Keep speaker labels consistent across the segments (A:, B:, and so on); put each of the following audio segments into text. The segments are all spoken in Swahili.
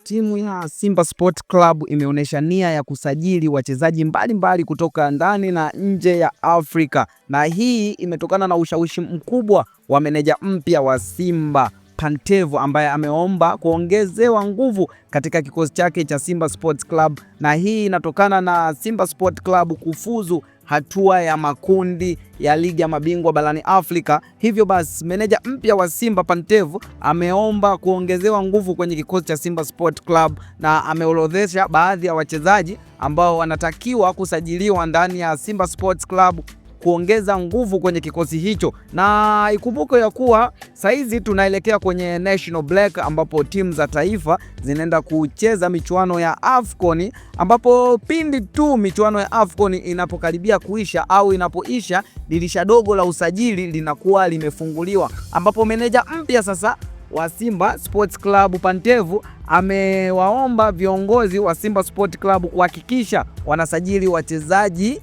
A: Timu ya Simba Sport Club imeonyesha nia ya kusajili wachezaji mbalimbali kutoka ndani na nje ya Afrika, na hii imetokana na ushawishi mkubwa wa meneja mpya wa Simba Pantev, ambaye ameomba kuongezewa nguvu katika kikosi chake cha Simba Sports Club, na hii inatokana na Simba Sport Club kufuzu hatua ya makundi ya ligi ya mabingwa barani Afrika. Hivyo basi meneja mpya wa Simba Pantev ameomba kuongezewa nguvu kwenye kikosi cha Simba Sport Club, na ameorodhesha baadhi ya wachezaji ambao wanatakiwa kusajiliwa ndani ya Simba Sports Club kuongeza nguvu kwenye kikosi hicho. Na ikumbuke ya kuwa saizi tunaelekea kwenye National Break, ambapo timu za taifa zinaenda kucheza michuano ya AFCON, ambapo pindi tu michuano ya AFCON inapokaribia kuisha au inapoisha, dirisha dogo la usajili linakuwa limefunguliwa, ambapo meneja mpya sasa wa Simba Sports Club Pantev amewaomba viongozi wa Simba Sports Club kuhakikisha wanasajili wachezaji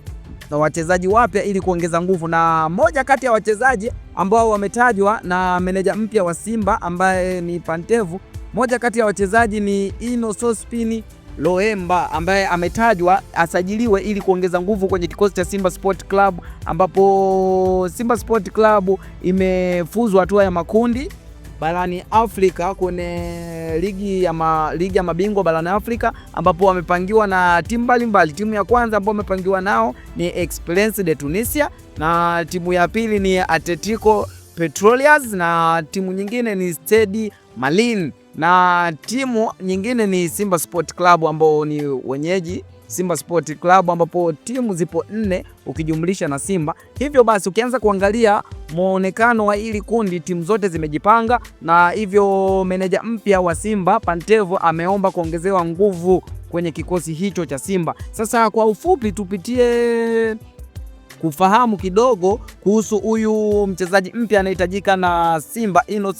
A: wapya ili kuongeza nguvu. Na moja kati ya wachezaji ambao wametajwa na meneja mpya wa Simba ambaye ni Pantev, moja kati ya wachezaji ni Ino Sospin Loemba, ambaye ametajwa asajiliwe ili kuongeza nguvu kwenye kikosi cha Simba Sport Club, ambapo Simba Sport Club imefuzu hatua ya makundi barani Afrika kwenye ligi ya mabingwa barani Afrika, ambapo wamepangiwa na timu mbalimbali. Timu ya kwanza ambayo wamepangiwa nao ni Esperance de Tunisia, na timu ya pili ni Atletico Petroleros, na timu nyingine ni Stade Malien, na timu nyingine ni Simba Sport Club ambao ni wenyeji Simba Sport Club, ambapo timu zipo 4 ukijumlisha na Simba. Hivyo basi ukianza kuangalia muonekano wa hili kundi, timu zote zimejipanga, na hivyo meneja mpya wa Simba Pantev ameomba kuongezewa nguvu kwenye kikosi hicho cha Simba. Sasa kwa ufupi tupitie kufahamu kidogo kuhusu huyu mchezaji mpya anahitajika na Simba, Ino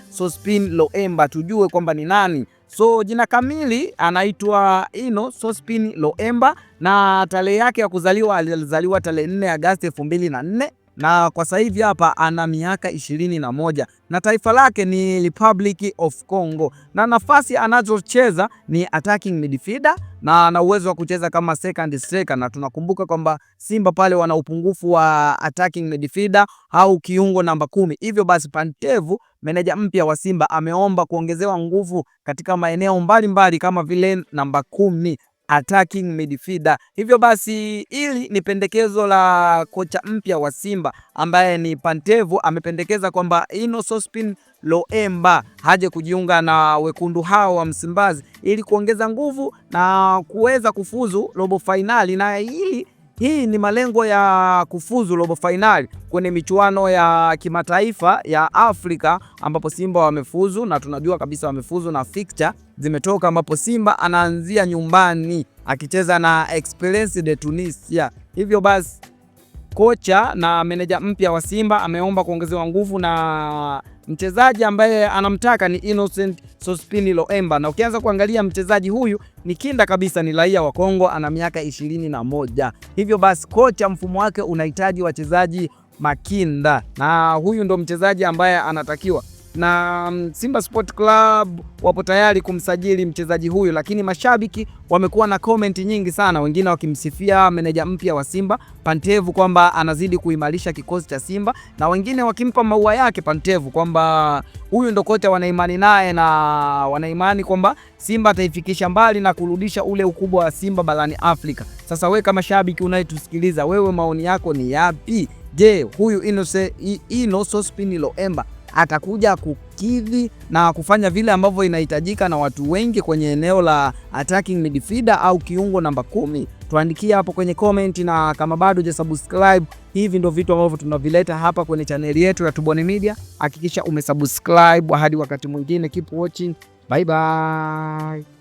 A: Sospin Loemba, tujue kwamba ni nani. So jina kamili anaitwa Ino Sospin Loemba, na tarehe yake ya kuzaliwa, alizaliwa tarehe 4 Agosti 2004, na kwa sasa hivi hapa ana miaka 21, na taifa lake ni Republic of Congo, na nafasi anazocheza ni attacking midfielder, na ana uwezo wa kucheza kama second striker, na tunakumbuka kwamba Simba pale wana upungufu wa attacking midfielder au kiungo namba 10. Hivyo basi Pantev, meneja mpya wa Simba, ameomba kuongezewa nguvu katika maeneo mbalimbali kama vile namba 10 attacking midfielder. Hivyo basi hili ni pendekezo la kocha mpya wa Simba ambaye ni Pantev. Amependekeza kwamba Ino Sospin Loemba haje kujiunga na wekundu hao wa Msimbazi ili kuongeza nguvu na kuweza kufuzu robo finali, na hii ni malengo ya kufuzu robo finali kwenye michuano ya kimataifa ya Afrika, ambapo Simba wamefuzu, na tunajua kabisa wamefuzu na fixture zimetoka, ambapo Simba anaanzia nyumbani akicheza na Esperance de Tunisia. Hivyo basi kocha na meneja mpya wa Simba ameomba kuongezewa nguvu, na mchezaji ambaye anamtaka ni Innocent Sospin Loemba, na ukianza kuangalia mchezaji huyu ni kinda kabisa, ni raia wa Kongo, ana miaka 21. Hivyo basi kocha mfumo wake unahitaji wachezaji makinda, na huyu ndo mchezaji ambaye anatakiwa, na Simba Sport Club wapo tayari kumsajili mchezaji huyu, lakini mashabiki wamekuwa na comment nyingi sana, wengine wakimsifia meneja mpya wa Simba Pantev kwamba anazidi kuimarisha kikosi cha Simba, na wengine wakimpa maua yake Pantev kwamba huyu ndo kocha wanaimani naye, na wanaimani kwamba Simba ataifikisha mbali na kurudisha ule ukubwa wa Simba barani Afrika. Sasa wewe kama shabiki unayetusikiliza, wewe maoni yako ni yapi? Je, huyu Ino Sospin Loemba atakuja kukidhi na kufanya vile ambavyo inahitajika na watu wengi kwenye eneo la attacking midfielder au kiungo namba 10? Tuandikie hapo kwenye comment, na kama bado hujasubscribe, hivi ndio vitu ambavyo tunavileta hapa kwenye channel yetu ya Tubone Media. Hakikisha umesubscribe. Hadi wakati mwingine, keep watching. Bye bye.